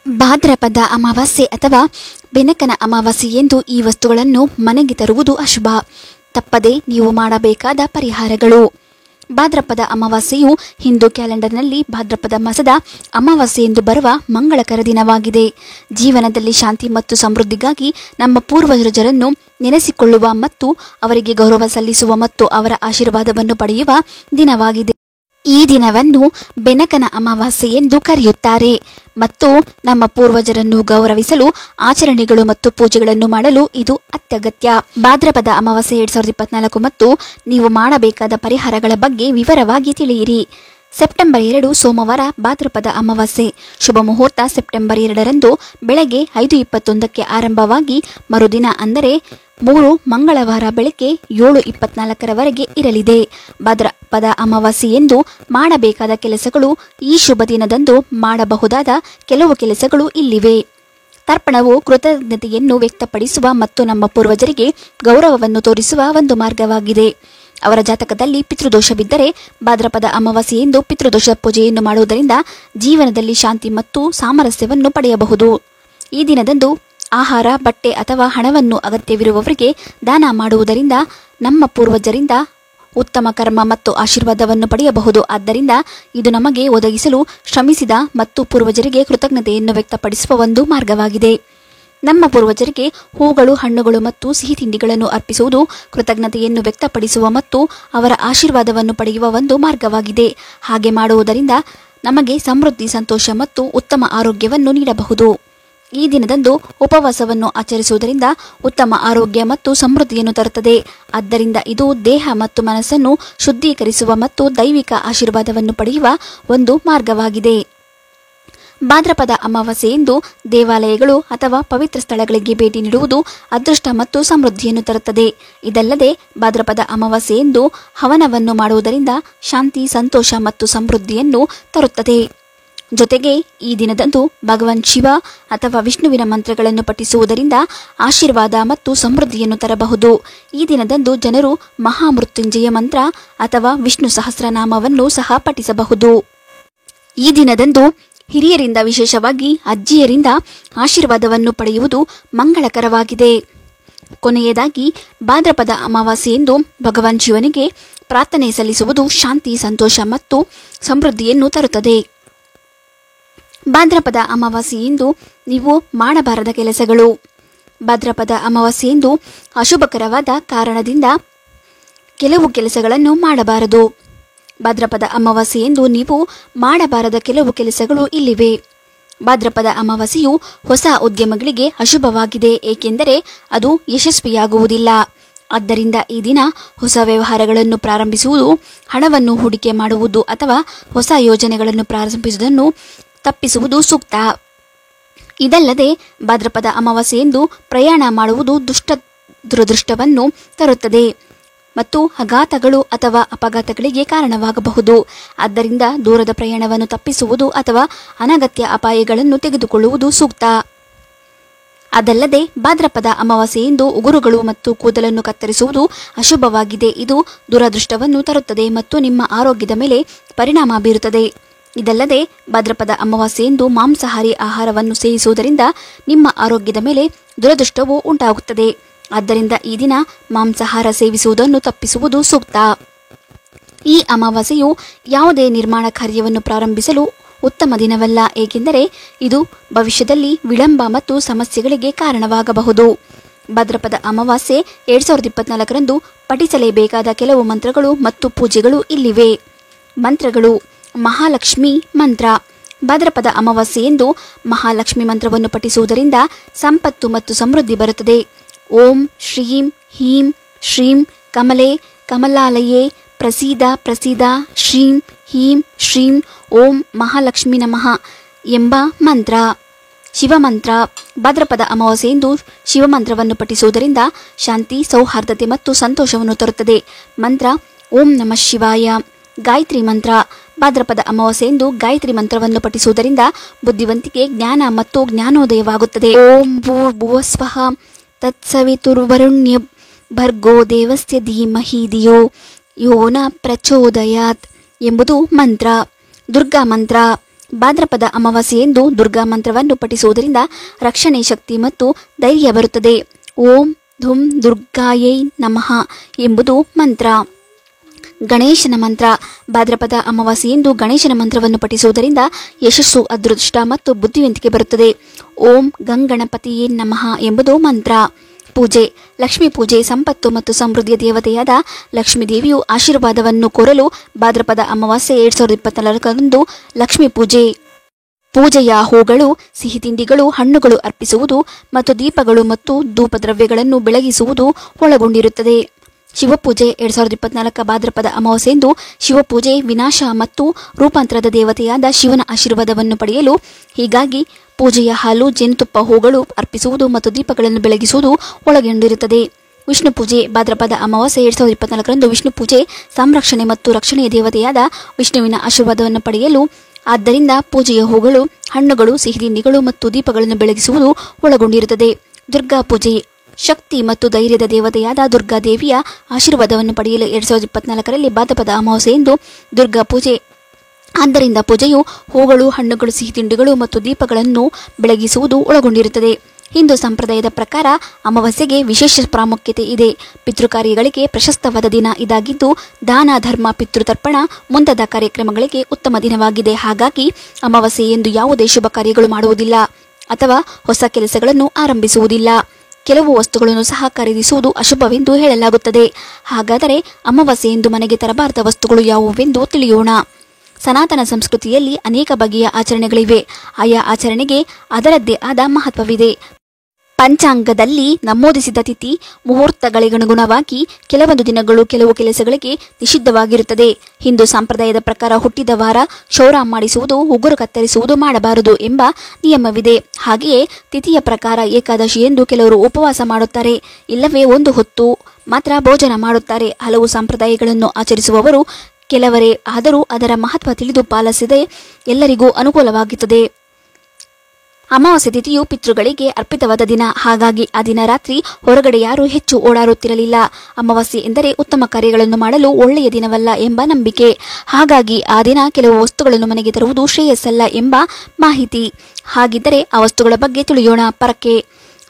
ಭಾದ್ರಪದ ಅಮಾವಾಸ್ಯೆ ಅಥವಾ ಬೆನಕನ ಅಮಾವಾಸ್ಯೆ ಎಂದು ಈ ವಸ್ತುಗಳನ್ನು ಮನೆಗೆ ತರುವುದು ಅಶುಭ. ತಪ್ಪದೆ ನೀವು ಮಾಡಬೇಕಾದ ಪರಿಹಾರಗಳು. ಭಾದ್ರಪದ ಅಮಾವಾಸ್ಯೆಯು ಹಿಂದೂ ಕ್ಯಾಲೆಂಡರ್ನಲ್ಲಿ ಭಾದ್ರಪದ ಮಾಸದ ಅಮಾವಾಸ್ಯೆ ಎಂದು ಬರುವ ಮಂಗಳಕರ ದಿನವಾಗಿದೆ. ಜೀವನದಲ್ಲಿ ಶಾಂತಿ ಮತ್ತು ಸಮೃದ್ಧಿಗಾಗಿ ನಮ್ಮ ಪೂರ್ವಜರನ್ನು ನೆನೆಸಿಕೊಳ್ಳುವ ಮತ್ತು ಅವರಿಗೆ ಗೌರವ ಸಲ್ಲಿಸುವ ಮತ್ತು ಅವರ ಆಶೀರ್ವಾದವನ್ನು ಪಡೆಯುವ ದಿನವಾಗಿದೆ. ಈ ದಿನವನ್ನು ಬೆನಕನ ಅಮಾವಾಸ್ಯೆ ಎಂದು ಕರೆಯುತ್ತಾರೆ ಮತ್ತು ನಮ್ಮ ಪೂರ್ವಜರನ್ನು ಗೌರವಿಸಲು ಆಚರಣೆಗಳು ಮತ್ತು ಪೂಜೆಗಳನ್ನು ಮಾಡಲು ಇದು ಅತ್ಯಗತ್ಯ. ಭಾದ್ರಪದ ಅಮಾವಾಸ್ಯೆ 2024 ಮತ್ತು ನೀವು ಮಾಡಬೇಕಾದ ಪರಿಹಾರಗಳ ಬಗ್ಗೆ ವಿವರವಾಗಿ ತಿಳಿಯಿರಿ. ಸೆಪ್ಟೆಂಬರ್ 2 ಸೋಮವಾರ ಭಾದ್ರಪದ ಅಮಾವಾಸ್ಯೆ. ಶುಭ ಮುಹೂರ್ತ ಸೆಪ್ಟೆಂಬರ್ 2ರಂದು ಬೆಳಗ್ಗೆ 5:21ಕ್ಕೆ ಆರಂಭವಾಗಿ ಮರುದಿನ ಅಂದರೆ 3 ಮಂಗಳವಾರ ಬೆಳಗ್ಗೆ 7:24ರವರೆಗೆ ಇರಲಿದೆ. ಭಾದ್ರಪದ ಅಮಾವಾಸ್ಯೆಯೆಂದು ಮಾಡಬೇಕಾದ ಕೆಲಸಗಳು. ಈ ಶುಭ ದಿನದಂದು ಮಾಡಬಹುದಾದ ಕೆಲವು ಕೆಲಸಗಳು ಇಲ್ಲಿವೆ. ತರ್ಪಣವು ಕೃತಜ್ಞತೆಯನ್ನು ವ್ಯಕ್ತಪಡಿಸುವ ಮತ್ತು ನಮ್ಮ ಪೂರ್ವಜರಿಗೆ ಗೌರವವನ್ನು ತೋರಿಸುವ ಒಂದು ಮಾರ್ಗವಾಗಿದೆ. ಅವರ ಜಾತಕದಲ್ಲಿ ಪಿತೃದೋಷವಿದ್ದರೆ ಭಾದ್ರಪದ ಅಮಾವಾಸ್ಯೆಯೆಂದು ಪಿತೃದೋಷ ಪೂಜೆಯನ್ನು ಮಾಡುವುದರಿಂದ ಜೀವನದಲ್ಲಿ ಶಾಂತಿ ಮತ್ತು ಸಾಮರಸ್ಯವನ್ನು ಪಡೆಯಬಹುದು. ಈ ದಿನದಂದು ಆಹಾರ, ಬಟ್ಟೆ ಅಥವಾ ಹಣವನ್ನು ಅಗತ್ಯವಿರುವವರಿಗೆ ದಾನ ಮಾಡುವುದರಿಂದ ನಮ್ಮ ಪೂರ್ವಜರಿಂದ ಉತ್ತಮ ಕರ್ಮ ಮತ್ತು ಆಶೀರ್ವಾದವನ್ನು ಪಡೆಯಬಹುದು. ಆದ್ದರಿಂದ ಇದು ನಮಗೆ ಒದಗಿಸಲು ಶ್ರಮಿಸಿದ ಮತ್ತು ಪೂರ್ವಜರಿಗೆ ಕೃತಜ್ಞತೆಯನ್ನು ವ್ಯಕ್ತಪಡಿಸುವ ಒಂದು ಮಾರ್ಗವಾಗಿದೆ. ನಮ್ಮ ಪೂರ್ವಜರಿಗೆ ಹೂಗಳು, ಹಣ್ಣುಗಳು ಮತ್ತು ಸಿಹಿ ತಿಂಡಿಗಳನ್ನು ಅರ್ಪಿಸುವುದು ಕೃತಜ್ಞತೆಯನ್ನು ವ್ಯಕ್ತಪಡಿಸುವ ಮತ್ತು ಅವರ ಆಶೀರ್ವಾದವನ್ನು ಪಡೆಯುವ ಒಂದು ಮಾರ್ಗವಾಗಿದೆ. ಹಾಗೆ ಮಾಡುವುದರಿಂದ ನಮಗೆ ಸಮೃದ್ಧಿ, ಸಂತೋಷ ಮತ್ತು ಉತ್ತಮ ಆರೋಗ್ಯವನ್ನು ನೀಡಬಹುದು. ಈ ದಿನದಂದು ಉಪವಾಸವನ್ನು ಆಚರಿಸುವುದರಿಂದ ಉತ್ತಮ ಆರೋಗ್ಯ ಮತ್ತು ಸಮೃದ್ಧಿಯನ್ನು ತರುತ್ತದೆ. ಆದ್ದರಿಂದ ಇದು ದೇಹ ಮತ್ತು ಮನಸ್ಸನ್ನು ಶುದ್ಧೀಕರಿಸುವ ಮತ್ತು ದೈವಿಕ ಆಶೀರ್ವಾದವನ್ನು ಪಡೆಯುವ ಒಂದು ಮಾರ್ಗವಾಗಿದೆ. ಭಾದ್ರಪದ ಅಮಾವಾಸ್ಯೆಯೆಂದು ದೇವಾಲಯಗಳು ಅಥವಾ ಪವಿತ್ರ ಸ್ಥಳಗಳಿಗೆ ಭೇಟಿ ನೀಡುವುದು ಅದೃಷ್ಟ ಮತ್ತು ಸಮೃದ್ಧಿಯನ್ನು ತರುತ್ತದೆ. ಇದಲ್ಲದೆ ಭಾದ್ರಪದ ಅಮಾವಾಸ್ಯೆಯೆಂದು ಹವನವನ್ನು ಮಾಡುವುದರಿಂದ ಶಾಂತಿ, ಸಂತೋಷ ಮತ್ತು ಸಮೃದ್ಧಿಯನ್ನು ತರುತ್ತದೆ. ಜೊತೆಗೆ ಈ ದಿನದಂದು ಭಗವಾನ್ ಶಿವ ಅಥವಾ ವಿಷ್ಣುವಿನ ಮಂತ್ರಗಳನ್ನು ಪಠಿಸುವುದರಿಂದ ಆಶೀರ್ವಾದ ಮತ್ತು ಸಮೃದ್ಧಿಯನ್ನು ತರಬಹುದು. ಈ ದಿನದಂದು ಜನರು ಮಹಾಮೃತ್ಯುಂಜಯ ಮಂತ್ರ ಅಥವಾ ವಿಷ್ಣು ಸಹಸ್ರನಾಮವನ್ನು ಸಹ ಪಠಿಸಬಹುದು. ಈ ದಿನದಂದು ಹಿರಿಯರಿಂದ, ವಿಶೇಷವಾಗಿ ಅಜ್ಜಿಯರಿಂದ ಆಶೀರ್ವಾದವನ್ನು ಪಡೆಯುವುದು ಮಂಗಳಕರವಾಗಿದೆ. ಕೊನೆಯದಾಗಿ ಭಾದ್ರಪದ ಅಮಾವಾಸ್ಯೆಯೆಂದು ಭಗವಾನ್ ಶಿವನಿಗೆ ಪ್ರಾರ್ಥನೆ ಸಲ್ಲಿಸುವುದು ಶಾಂತಿ, ಸಂತೋಷ ಮತ್ತು ಸಮೃದ್ಧಿಯನ್ನು ತರುತ್ತದೆ. ಭಾದ್ರಪದ ಅಮಾವಾಸ್ಯೆಯೆಂದು ನೀವು ಮಾಡಬಾರದ ಕೆಲಸಗಳು. ಭಾದ್ರಪದ ಅಮಾವಾಸ್ಯೆಯೆಂದು ಅಶುಭಕರವಾದ ಕಾರಣದಿಂದ ಕೆಲವು ಕೆಲಸಗಳನ್ನು ಮಾಡಬಾರದು. ಭಾದ್ರಪದ ಅಮಾವಾಸ್ಯೆಯೆಂದು ನೀವು ಮಾಡಬಾರದ ಕೆಲವು ಕೆಲಸಗಳು ಇಲ್ಲಿವೆ. ಭಾದ್ರಪದ ಅಮಾವಾಸ್ಯೆಯು ಹೊಸ ಉದ್ಯಮಗಳಿಗೆ ಅಶುಭವಾಗಿದೆ, ಏಕೆಂದರೆ ಅದು ಯಶಸ್ವಿಯಾಗುವುದಿಲ್ಲ. ಆದ್ದರಿಂದ ಈ ದಿನ ಹೊಸ ವ್ಯವಹಾರಗಳನ್ನು ಪ್ರಾರಂಭಿಸುವುದು, ಹಣವನ್ನು ಹೂಡಿಕೆ ಮಾಡುವುದು ಅಥವಾ ಹೊಸ ಯೋಜನೆಗಳನ್ನು ಪ್ರಾರಂಭಿಸುವುದನ್ನು ತಪ್ಪಿಸುವುದು ಸೂಕ್ತ. ಇದಲ್ಲದೆ ಭಾದ್ರಪದ ಅಮಾವಾಸ್ಯೆಯೆಂದು ಪ್ರಯಾಣ ಮಾಡುವುದು ದುರದೃಷ್ಟವನ್ನು ತರುತ್ತದೆ ಮತ್ತು ಆಘಾತಗಳು ಅಥವಾ ಅಪಘಾತಗಳಿಗೆ ಕಾರಣವಾಗಬಹುದು. ಆದ್ದರಿಂದ ದೂರದ ಪ್ರಯಾಣವನ್ನು ತಪ್ಪಿಸುವುದು ಅಥವಾ ಅನಗತ್ಯ ಅಪಾಯಗಳನ್ನು ತೆಗೆದುಕೊಳ್ಳುವುದು ಸೂಕ್ತ. ಅದಲ್ಲದೆ ಭಾದ್ರಪದ ಅಮಾವಾಸ್ಯೆಯೆಂದು ಉಗುರುಗಳು ಮತ್ತು ಕೂದಲನ್ನು ಕತ್ತರಿಸುವುದು ಅಶುಭವಾಗಿದೆ. ಇದು ದುರದೃಷ್ಟವನ್ನು ತರುತ್ತದೆ ಮತ್ತು ನಿಮ್ಮ ಆರೋಗ್ಯದ ಮೇಲೆ ಪರಿಣಾಮ ಬೀರುತ್ತದೆ. ಇದಲ್ಲದೆ ಭಾದ್ರಪದ ಅಮಾವಾಸ್ಯೆಯೆಂದು ಮಾಂಸಾಹಾರಿ ಆಹಾರವನ್ನು ಸೇವಿಸುವುದರಿಂದ ನಿಮ್ಮ ಆರೋಗ್ಯದ ಮೇಲೆ ದುರದೃಷ್ಟವು ಉಂಟಾಗುತ್ತದೆ. ಆದ್ದರಿಂದ ಈ ದಿನ ಮಾಂಸಾಹಾರ ಸೇವಿಸುವುದನ್ನು ತಪ್ಪಿಸುವುದು ಸೂಕ್ತ. ಈ ಅಮಾವಾಸ್ಯೆಯು ಯಾವುದೇ ನಿರ್ಮಾಣ ಕಾರ್ಯವನ್ನು ಪ್ರಾರಂಭಿಸಲು ಉತ್ತಮ ದಿನವಲ್ಲ, ಏಕೆಂದರೆ ಇದು ಭವಿಷ್ಯದಲ್ಲಿ ವಿಳಂಬ ಮತ್ತು ಸಮಸ್ಯೆಗಳಿಗೆ ಕಾರಣವಾಗಬಹುದು. ಭಾದ್ರಪದ ಅಮಾವಾಸ್ಯೆ 2024ರಂದು ಪಠಿಸಲೇಬೇಕಾದ ಕೆಲವು ಮಂತ್ರಗಳು ಮತ್ತು ಪೂಜೆಗಳು ಇಲ್ಲಿವೆ. ಮಂತ್ರಗಳು: ಮಹಾಲಕ್ಷ್ಮಿ ಮಂತ್ರ. ಭಾದ್ರಪದ ಅಮಾವಾಸ್ಯೆಯೆಂದು ಮಹಾಲಕ್ಷ್ಮಿ ಮಂತ್ರವನ್ನು ಪಠಿಸುವುದರಿಂದ ಸಂಪತ್ತು ಮತ್ತು ಸಮೃದ್ಧಿ ಬರುತ್ತದೆ. ಓಂ ಶ್ರೀಂ ಹೀಂ ಶ್ರೀಂ ಕಮಲೆ ಕಮಲಾಲಯೇ ಪ್ರಸೀದ ಪ್ರಸೀದ ಶ್ರೀಂ ಹೀಂ ಶ್ರೀಂ ಓಂ ಮಹಾಲಕ್ಷ್ಮಿ ನಮಃ ಎಂಬ ಮಂತ್ರ. ಶಿವಮಂತ್ರ. ಭಾದ್ರಪದ ಅಮಾವಾಸ್ಯೆಯೆಂದು ಶಿವಮಂತ್ರವನ್ನು ಪಠಿಸುವುದರಿಂದ ಶಾಂತಿ, ಸೌಹಾರ್ದತೆ ಮತ್ತು ಸಂತೋಷವನ್ನು ತರುತ್ತದೆ. ಮಂತ್ರ: ಓಂ ನಮಃ ಶಿವಾಯ. ಗಾಯತ್ರಿ ಮಂತ್ರ. ಭಾದ್ರಪದ ಅಮಾವಾಸ್ಯೆಯೆಂದು ಗಾಯತ್ರಿ ಮಂತ್ರವನ್ನು ಪಠಿಸುವುದರಿಂದ ಬುದ್ಧಿವಂತಿಕೆ, ಜ್ಞಾನ ಮತ್ತು ಜ್ಞಾನೋದಯವಾಗುತ್ತದೆ. ಓಂ ಭೂರ್ಭುವಸ್ವಃ ತತ್ಸವಿತುರ್ವರುಣ್ಯಂ ಭರ್ಗೋ ದೇವಸ್ಯ ಧೀಮಹಿ ಧಿಯೋ ಯೋ ನ ಪ್ರಚೋದಯಾತ್ ಎಂಬುದು ಮಂತ್ರ. ದುರ್ಗಾ ಮಂತ್ರ. ಭಾದ್ರಪದ ಅಮಾವಾಸ್ಯೆಯಂದು ದುರ್ಗಾ ಮಂತ್ರವನ್ನು ಪಠಿಸುವುದರಿಂದ ರಕ್ಷಣೆ ಶಕ್ತಿ ಮತ್ತು ಧೈರ್ಯ ಬರುತ್ತದೆ. ಓಂ ಧುಂ ದುರ್ಗಾಯೈ ನಮಃ ಎಂಬುದು ಮಂತ್ರ. ಗಣೇಶನ ಮಂತ್ರ. ಭಾದ್ರಪದ ಅಮಾವಾಸ್ಯೆಯಂದು ಗಣೇಶನ ಮಂತ್ರವನ್ನು ಪಠಿಸುವುದರಿಂದ ಯಶಸ್ಸು, ಅದೃಷ್ಟ ಮತ್ತು ಬುದ್ಧಿವಂತಿಕೆ ಬರುತ್ತದೆ. ಓಂ ಗಂಗಣಪತಿಯೇ ನಮಃ ಎಂಬುದು ಮಂತ್ರ. ಪೂಜೆ. ಲಕ್ಷ್ಮೀ ಪೂಜೆ. ಸಂಪತ್ತು ಮತ್ತು ಸಮೃದ್ಧಿಯ ದೇವತೆಯಾದ ಲಕ್ಷ್ಮೀ ದೇವಿಯು ಆಶೀರ್ವಾದವನ್ನು ಕೋರಲು ಭಾದ್ರಪದ ಅಮಾವಾಸ್ಯೆ 2024ರಂದು ಲಕ್ಷ್ಮೀ ಪೂಜೆ. ಪೂಜೆಯ ಹೂಗಳು, ಸಿಹಿ ತಿಂಡಿಗಳು, ಹಣ್ಣುಗಳು ಅರ್ಪಿಸುವುದು ಮತ್ತು ದೀಪಗಳು ಮತ್ತು ಧೂಪದ್ರವ್ಯಗಳನ್ನು ಬೆಳಗಿಸುವುದು ಒಳಗೊಂಡಿರುತ್ತದೆ. ಶಿವಪೂಜೆ. 2024 ಭಾದ್ರಪದ ಅಮಾವಾಸ್ಯೆಯಂದು ಶಿವಪೂಜೆ ವಿನಾಶ ಮತ್ತು ರೂಪಾಂತರದ ದೇವತೆಯಾದ ಶಿವನ ಆಶೀರ್ವಾದವನ್ನು ಪಡೆಯಲು. ಹೀಗಾಗಿ ಪೂಜೆಯ ಹಾಲು, ಜೇನುತುಪ್ಪ, ಹೂಗಳು ಅರ್ಪಿಸುವುದು ಮತ್ತು ದೀಪಗಳನ್ನು ಬೆಳಗಿಸುವುದು ಒಳಗೊಂಡಿರುತ್ತದೆ. ವಿಷ್ಣು ಪೂಜೆ. ಭಾದ್ರಪದ ಅಮಾವಾಸ್ಯೆ 2024ರಂದು ವಿಷ್ಣು ಪೂಜೆ ಸಂರಕ್ಷಣೆ ಮತ್ತು ರಕ್ಷಣೆಯ ದೇವತೆಯಾದ ವಿಷ್ಣುವಿನ ಆಶೀರ್ವಾದವನ್ನು ಪಡೆಯಲು. ಆದ್ದರಿಂದ ಪೂಜೆಯ ಹೂಗಳು, ಹಣ್ಣುಗಳು, ಸಿಹಿತಿಂಡಿಗಳು ಮತ್ತು ದೀಪಗಳನ್ನು ಬೆಳಗಿಸುವುದು ಒಳಗೊಂಡಿರುತ್ತದೆ. ದುರ್ಗಾ ಪೂಜೆ. ಶಕ್ತಿ ಮತ್ತು ಧೈರ್ಯದ ದೇವತೆಯಾದ ದುರ್ಗಾ ದೇವಿಯ ಆಶೀರ್ವಾದವನ್ನು ಪಡೆಯಲು 2024ರಲ್ಲಿ ಭಾದ್ರಪದ ಅಮಾವಾಸ್ಯೆಯಂದು ದುರ್ಗಾ ಪೂಜೆ. ಆದ್ದರಿಂದ ಪೂಜೆಯು ಹೂಗಳು, ಹಣ್ಣುಗಳು, ಸಿಹಿ ತಿಂಡಿಗಳು ಮತ್ತು ದೀಪಗಳನ್ನು ಬೆಳಗಿಸುವುದು ಒಳಗೊಂಡಿರುತ್ತದೆ. ಹಿಂದೂ ಸಂಪ್ರದಾಯದ ಪ್ರಕಾರ ಅಮಾವಾಸ್ಯೆಗೆ ವಿಶೇಷ ಪ್ರಾಮುಖ್ಯತೆ ಇದೆ. ಪಿತೃಕಾರ್ಯಗಳಿಗೆ ಪ್ರಶಸ್ತವಾದ ದಿನ ಇದಾಗಿದ್ದು, ದಾನ, ಧರ್ಮ, ಪಿತೃತರ್ಪಣ ಮುಂತಾದ ಕಾರ್ಯಕ್ರಮಗಳಿಗೆ ಉತ್ತಮ ದಿನವಾಗಿದೆ. ಹಾಗಾಗಿ ಅಮಾವಾಸ್ಯೆಯಂದು ಯಾವುದೇ ಶುಭ ಕಾರ್ಯಗಳು ಮಾಡುವುದಿಲ್ಲ ಅಥವಾ ಹೊಸ ಕೆಲಸಗಳನ್ನು ಆರಂಭಿಸುವುದಿಲ್ಲ. ಕೆಲವು ವಸ್ತುಗಳನ್ನು ಸಹ ಖರೀದಿಸುವುದು ಅಶುಭವೆಂದು ಹೇಳಲಾಗುತ್ತದೆ. ಹಾಗಾದರೆ ಅಮಾವಾಸ್ಯೆಯಂದು ಮನೆಗೆ ತರಬಾರದ ವಸ್ತುಗಳು ಯಾವುವೆಂದು ತಿಳಿಯೋಣ. ಸನಾತನ ಸಂಸ್ಕೃತಿಯಲ್ಲಿ ಅನೇಕ ಬಗೆಯ ಆಚರಣೆಗಳಿವೆ. ಆಯಾ ಆಚರಣೆಗೆ ಅದರದ್ದೇ ಆದ ಮಹತ್ವವಿದೆ. ಪಂಚಾಂಗದಲ್ಲಿ ನಮೂದಿಸಿದ ತಿಥಿ ಮುಹೂರ್ತಗಳಿಗನುಗುಣವಾಗಿ ಕೆಲವೊಂದು ದಿನಗಳು ಕೆಲವು ಕೆಲಸಗಳಿಗೆ ನಿಷಿದ್ಧವಾಗಿರುತ್ತದೆ. ಹಿಂದೂ ಸಂಪ್ರದಾಯದ ಪ್ರಕಾರ ಹುಟ್ಟಿದ ವಾರ, ಕ್ಷೌರ ಮಾಡಿಸುವುದು, ಉಗುರು ಕತ್ತರಿಸುವುದು ಮಾಡಬಾರದು ಎಂಬ ನಿಯಮವಿದೆ. ಹಾಗೆಯೇ ತಿಥಿಯ ಪ್ರಕಾರ ಏಕಾದಶಿ ಎಂದು ಕೆಲವರು ಉಪವಾಸ ಮಾಡುತ್ತಾರೆ, ಇಲ್ಲವೇ ಒಂದು ಹೊತ್ತು ಮಾತ್ರ ಭೋಜನ ಮಾಡುತ್ತಾರೆ. ಹಲವು ಸಂಪ್ರದಾಯಗಳನ್ನು ಆಚರಿಸುವವರು ಕೆಲವರೇ ಆದರೂ ಅದರ ಮಹತ್ವ ತಿಳಿದು ಪಾಲಿಸಿದೆ ಎಲ್ಲರಿಗೂ ಅನುಕೂಲವಾಗುತ್ತದೆ. ಅಮಾವಾಸ್ಯೆ ತಿಥಿಯು ಪಿತೃಗಳಿಗೆ ಅರ್ಪಿತವಾದ ದಿನ. ಹಾಗಾಗಿ ಆ ದಿನ ರಾತ್ರಿ ಹೊರಗಡೆ ಯಾರೂ ಹೆಚ್ಚು ಓಡಾಡುತ್ತಿರಲಿಲ್ಲ. ಅಮಾವಾಸ್ಯೆ ಎಂದರೆ ಉತ್ತಮ ಕಾರ್ಯಗಳನ್ನು ಮಾಡಲು ಒಳ್ಳೆಯ ದಿನವಲ್ಲ ಎಂಬ ನಂಬಿಕೆ. ಹಾಗಾಗಿ ಆ ದಿನ ಕೆಲವು ವಸ್ತುಗಳನ್ನು ಮನೆಗೆ ತರುವುದು ಶ್ರೇಯಸ್ಸಲ್ಲ ಎಂಬ ಮಾಹಿತಿ. ಹಾಗಿದ್ದರೆ ಆ ವಸ್ತುಗಳ ಬಗ್ಗೆ ತಿಳಿಯೋಣ. ಪರಕೆ.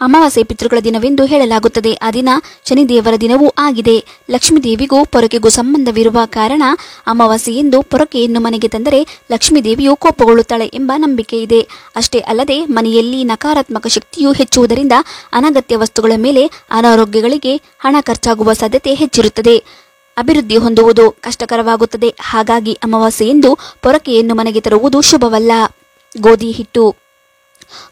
ಅಮಾವಾಸ್ಯೆ ಪಿತೃಗಳ ದಿನವೆಂದು ಹೇಳಲಾಗುತ್ತದೆ. ಆ ದಿನ ಶನಿದೇವರ ದಿನವೂ ಆಗಿದೆ. ಲಕ್ಷ್ಮೀ ದೇವಿಗೂ ಪೊರಕೆಗೂ ಸಂಬಂಧವಿರುವ ಕಾರಣ ಅಮಾವಾಸ್ಯೆಯೆಂದು ಪೊರಕೆಯನ್ನು ಮನೆಗೆ ತಂದರೆ ಲಕ್ಷ್ಮೀ ದೇವಿಯು ಕೋಪಗೊಳ್ಳುತ್ತಾಳೆ ಎಂಬ ನಂಬಿಕೆ ಇದೆ. ಅಷ್ಟೇ ಅಲ್ಲದೆ ಮನೆಯಲ್ಲಿ ನಕಾರಾತ್ಮಕ ಶಕ್ತಿಯು ಹೆಚ್ಚುವುದರಿಂದ ಅನಗತ್ಯ ವಸ್ತುಗಳ ಮೇಲೆ ಅನಾರೋಗ್ಯಗಳಿಗೆ ಹಣ ಖರ್ಚಾಗುವ ಸಾಧ್ಯತೆ ಹೆಚ್ಚಿರುತ್ತದೆ. ಅಭಿವೃದ್ಧಿ ಹೊಂದುವುದು ಕಷ್ಟಕರವಾಗುತ್ತದೆ. ಹಾಗಾಗಿ ಅಮಾವಾಸ್ಯೆಯೆಂದು ಪೊರಕೆಯನ್ನು ಮನೆಗೆ ತರುವುದು ಶುಭವಲ್ಲ. ಗೋಧಿ ಹಿಟ್ಟು.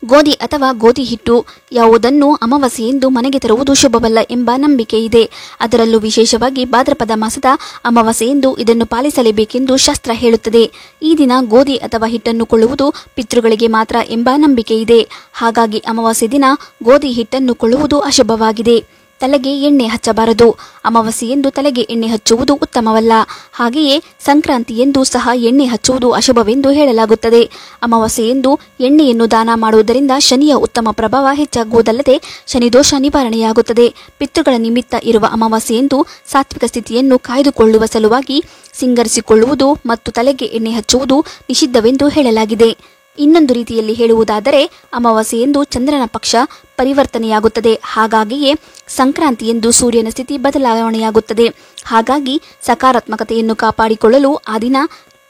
ಗೋಧಿ ಅಥವಾ ಗೋಧಿ ಹಿಟ್ಟು ಯಾವುದನ್ನು ಅಮಾವಾಸ್ಯೆಯೆಂದು ಮನೆಗೆ ತರುವುದು ಶುಭವಲ್ಲ ಎಂಬ ನಂಬಿಕೆ ಇದೆ. ಅದರಲ್ಲೂ ವಿಶೇಷವಾಗಿ ಭಾದ್ರಪದ ಮಾಸದ ಅಮಾವಾಸ್ಯೆಯೆಂದು ಇದನ್ನು ಪಾಲಿಸಲೇಬೇಕೆಂದು ಶಾಸ್ತ್ರ ಹೇಳುತ್ತದೆ. ಈ ದಿನ ಗೋಧಿ ಅಥವಾ ಹಿಟ್ಟನ್ನು ಕೊಳ್ಳುವುದು ಪಿತೃಗಳಿಗೆ ಮಾತ್ರ ಎಂಬ ನಂಬಿಕೆ ಇದೆ. ಹಾಗಾಗಿ ಅಮಾವಾಸ್ಯೆ ದಿನ ಗೋಧಿ ಹಿಟ್ಟನ್ನು ಕೊಳ್ಳುವುದು ಅಶುಭವಾಗಿದೆ. ತಲೆಗೆ ಎಣ್ಣೆ ಹಚ್ಚಬಾರದು. ಅಮಾವಾಸ್ಯೆಯೆಂದು ತಲೆಗೆ ಎಣ್ಣೆ ಹಚ್ಚುವುದು ಉತ್ತಮವಲ್ಲ. ಹಾಗೆಯೇ ಸಂಕ್ರಾಂತಿಯೆಂದು ಸಹ ಎಣ್ಣೆ ಹಚ್ಚುವುದು ಅಶುಭವೆಂದು ಹೇಳಲಾಗುತ್ತದೆ. ಅಮಾವಾಸ್ಯೆಯೆಂದು ಎಣ್ಣೆಯನ್ನು ದಾನ ಮಾಡುವುದರಿಂದ ಶನಿಯ ಉತ್ತಮ ಪ್ರಭಾವ ಹೆಚ್ಚಾಗುವುದಲ್ಲದೆ ಶನಿದೋಷ ನಿವಾರಣೆಯಾಗುತ್ತದೆ. ಪಿತೃಗಳ ನಿಮಿತ್ತ ಇರುವ ಅಮಾವಾಸ್ಯೆಯೆಂದು ಸಾತ್ವಿಕ ಸ್ಥಿತಿಯನ್ನು ಕಾಯ್ದುಕೊಳ್ಳುವ ಸಲುವಾಗಿ ಸಿಂಗರಿಸಿಕೊಳ್ಳುವುದು ಮತ್ತು ತಲೆಗೆ ಎಣ್ಣೆ ಹಚ್ಚುವುದು ನಿಷಿದ್ಧವೆಂದು ಹೇಳಲಾಗಿದೆ. ಇನ್ನೊಂದು ರೀತಿಯಲ್ಲಿ ಹೇಳುವುದಾದರೆ ಅಮಾವಾಸ್ಯೆಯೆಂದು ಚಂದ್ರನ ಪಕ್ಷ ಪರಿವರ್ತನೆಯಾಗುತ್ತದೆ. ಹಾಗಾಗಿಯೇ ಸಂಕ್ರಾಂತಿಯೆಂದು ಸೂರ್ಯನ ಸ್ಥಿತಿ ಬದಲಾವಣೆಯಾಗುತ್ತದೆ. ಹಾಗಾಗಿ ಸಕಾರಾತ್ಮಕತೆಯನ್ನು ಕಾಪಾಡಿಕೊಳ್ಳಲು ಆ ದಿನ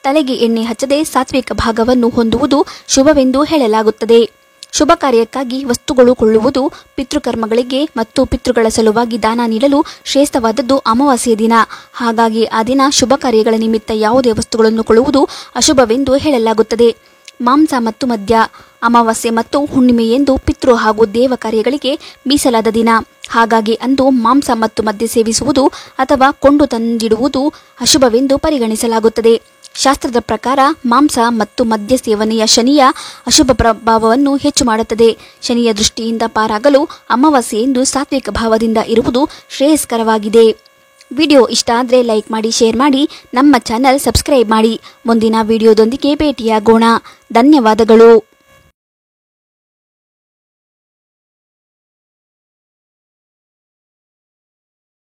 ತಲೆಗೆ ಎಣ್ಣೆ ಹಚ್ಚದೆ ಸಾತ್ವಿಕ ಭಾಗವನ್ನು ಹೊಂದುವುದು ಶುಭವೆಂದು ಹೇಳಲಾಗುತ್ತದೆ. ಶುಭ ಕಾರ್ಯಕ್ಕಾಗಿ ವಸ್ತುಗಳು ಕೊಳ್ಳುವುದು ಪಿತೃಕರ್ಮಗಳಿಗೆ ಮತ್ತು ಪಿತೃಗಳ ಸಲುವಾಗಿ ದಾನ ನೀಡಲು ಶ್ರೇಷ್ಠವಾದದ್ದು ಅಮಾವಾಸ್ಯೆ ದಿನ. ಹಾಗಾಗಿ ಆ ದಿನ ಶುಭ ಕಾರ್ಯಗಳ ನಿಮಿತ್ತ ಯಾವುದೇ ವಸ್ತುಗಳನ್ನು ಕೊಳ್ಳುವುದು ಅಶುಭವೆಂದು ಹೇಳಲಾಗುತ್ತದೆ. ಮಾಂಸ ಮತ್ತು ಮದ್ಯ. ಅಮಾವಾಸ್ಯೆ ಮತ್ತು ಹುಣ್ಣಿಮೆಯೆಂದು ಪಿತೃ ಹಾಗೂ ದೇವ ಕಾರ್ಯಗಳಿಗೆ ಮೀಸಲಾದ ದಿನ. ಹಾಗಾಗಿ ಅಂದು ಮಾಂಸ ಮತ್ತು ಮದ್ಯ ಸೇವಿಸುವುದು ಅಥವಾ ಕೊಂಡು ತಂದಿಡುವುದು ಅಶುಭವೆಂದು ಪರಿಗಣಿಸಲಾಗುತ್ತದೆ. ಶಾಸ್ತ್ರದ ಪ್ರಕಾರ ಮಾಂಸ ಮತ್ತು ಮದ್ಯ ಸೇವನೆಯ ಶನಿಯ ಅಶುಭ ಪ್ರಭಾವವನ್ನು ಹೆಚ್ಚು ಮಾಡುತ್ತದೆ. ಶನಿಯ ದೃಷ್ಟಿಯಿಂದ ಪಾರಾಗಲು ಅಮಾವಾಸ್ಯೆಯೆಂದು ಸಾತ್ವಿಕ ಭಾವದಿಂದ ಇರುವುದು ಶ್ರೇಯಸ್ಕರವಾಗಿದೆ. ವಿಡಿಯೋ ಇಷ್ಟ ಆದರೆ ಲೈಕ್ ಮಾಡಿ, ಶೇರ್ ಮಾಡಿ, ನಮ್ಮ ಚಾನಲ್ ಸಬ್ಸ್ಕ್ರೈಬ್ ಮಾಡಿ. ಮುಂದಿನ ವಿಡಿಯೋದೊಂದಿಗೆ ಭೇಟಿಯಾಗೋಣ. ಧನ್ಯವಾದಗಳು.